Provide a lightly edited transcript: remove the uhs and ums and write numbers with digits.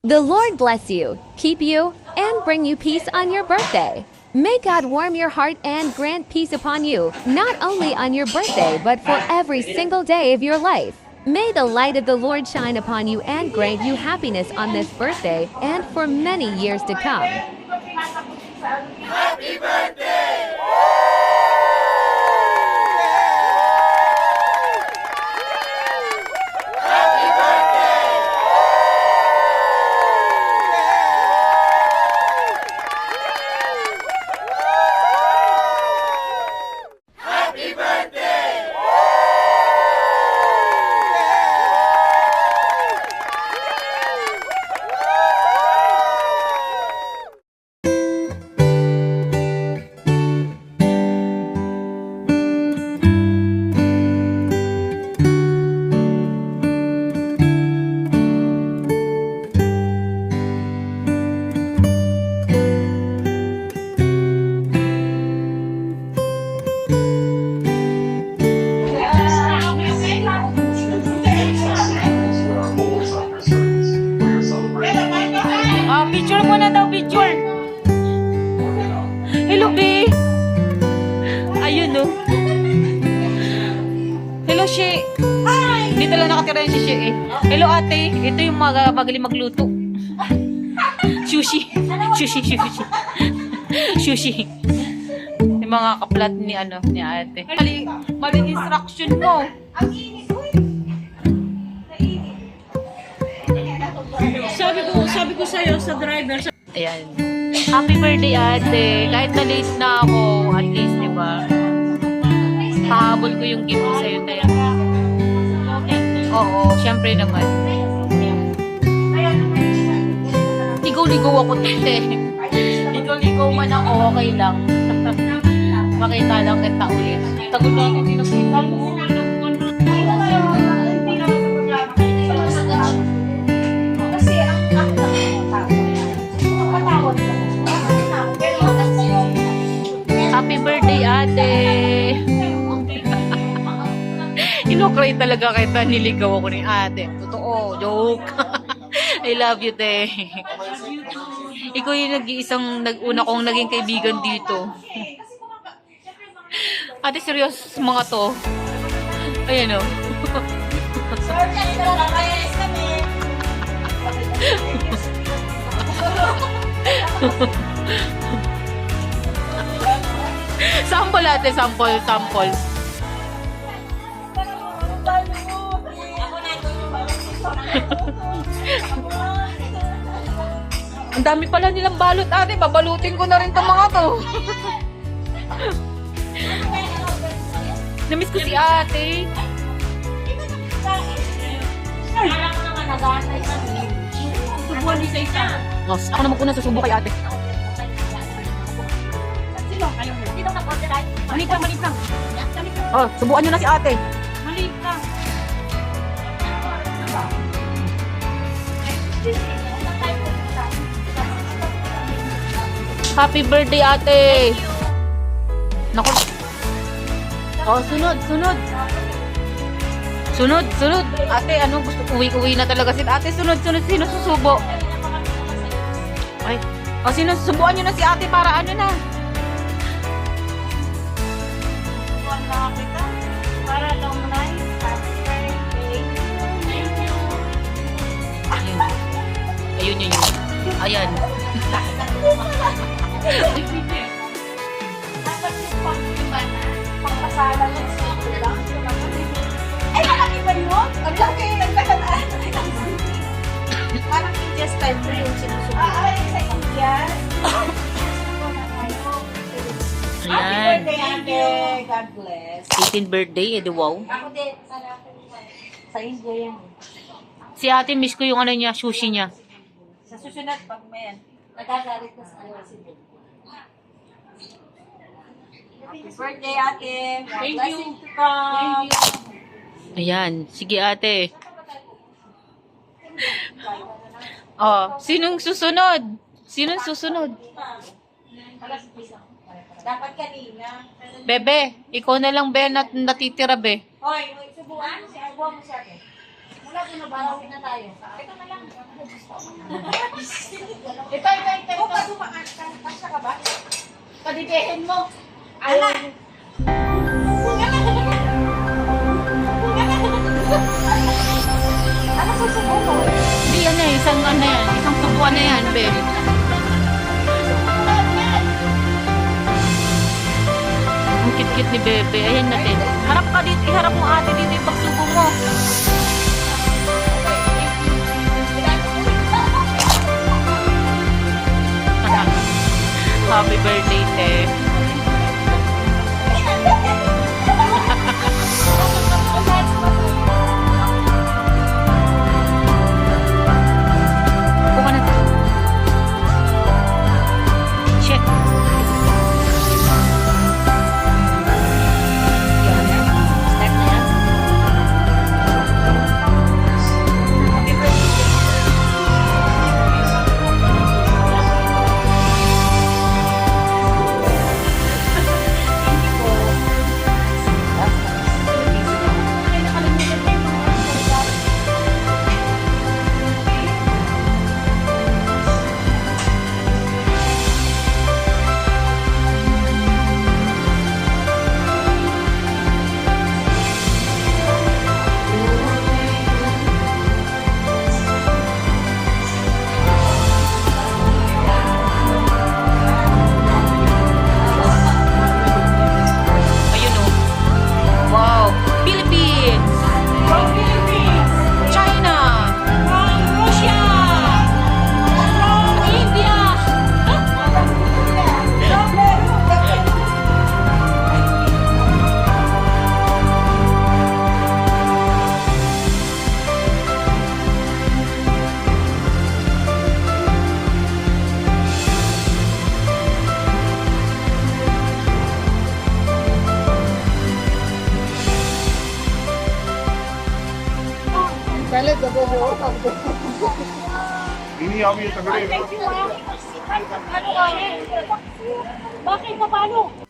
The Lord bless you, keep you, and bring you peace on your birthday. May God warm your heart and grant peace upon you, not only on your birthday but for every single day of your life. May the light of the Lord shine upon you and grant you happiness on this birthday and for many years to come. Picture mo na daw, picture. Hello, B. Ayun, no. Hello, She. Dito lang nakatira yung si She, eh. Hello, ate. Ito yung magaling magluto. Sushi. Sushi. Sushi. Yung mga kaplat ni, ni ate. Maling instruction mo. Sabi ko sa'yo sa driver. Ayan. Happy birthday, ate. Kahit na late na ako, at least, di ba? Pahabol ko yung gift ko sa'yo, tayo. Oo, syempre naman. Ligaw-ligaw ako, tete. Ligaw-ligaw man ako, okay lang. Makita lang kita ulit. Tagal na ako, hindi nakita mo. Happy birthday, ate! Inokray talaga kita, niligaw ako ni ate. Totoo, joke. I love you, te. Ikaw yung nag-iisang una kong naging kaibigan dito. Ate, serious mga to. Ayan, o. Sample, ate, sample. Ang dami pala nilang balot, ate. Babalutin ko na rin itong mga to. Namiss ko si ate. Ako naman po nasusubo kay ate. Maliit lang. Oh, subukan nyo na si ate. Maliit lang. Happy birthday, ate. Naku. Oh, sunod. Sunod. Ate, ano gusto? Uwi na talaga si ate. Sunod. Sino susubo? Ay. Oh, sino susubuan nyo na si ate para ano na? Para long life, happy birthday. Thank you. Ayun yun. Ayan. Dapat yung pangkasala ng sito lang. Ay, malaki ba yun? Ang laki, nagkakanaan. Parang just time ko yung sinusunod. Ay, sa Indian. Happy birthday, ate. God bless. 18th birthday, wow. Ako din, sa India yan. Si ate, miss ko yung niya, sushi niya. Sa susunod, pag may nagagalit na sa si Bob. Happy birthday, ate. Thank you. Blessing to come. Ayan, sige ate. Oh, sinong susunod? Dapat kanina. Bebe, ikaw na lang, be, natitira, be. Hoy, subukan mo si Agua mo sa akin. na tayo. Ito na lang. Ito. O, padumaan ka. Kasya ka ba? Padidehin mo. Ayaw. Ano susubo mo? Hindi yan eh, isang ano yan, isang tubuan na yan, be. Ang kit-kit ni Bebe. Ayan natin. Harap ka dito, iharap mo ate dito yung pagsubo mo. Happy birthday, te. Buka na to. Shit. Start na yan. Ayun o. Wow. Philippines. From Philippines. China. From Russia. From India. From Peru. Ini abi tagre. Thank you, ma'am. Ano ka? Bakit pa paano?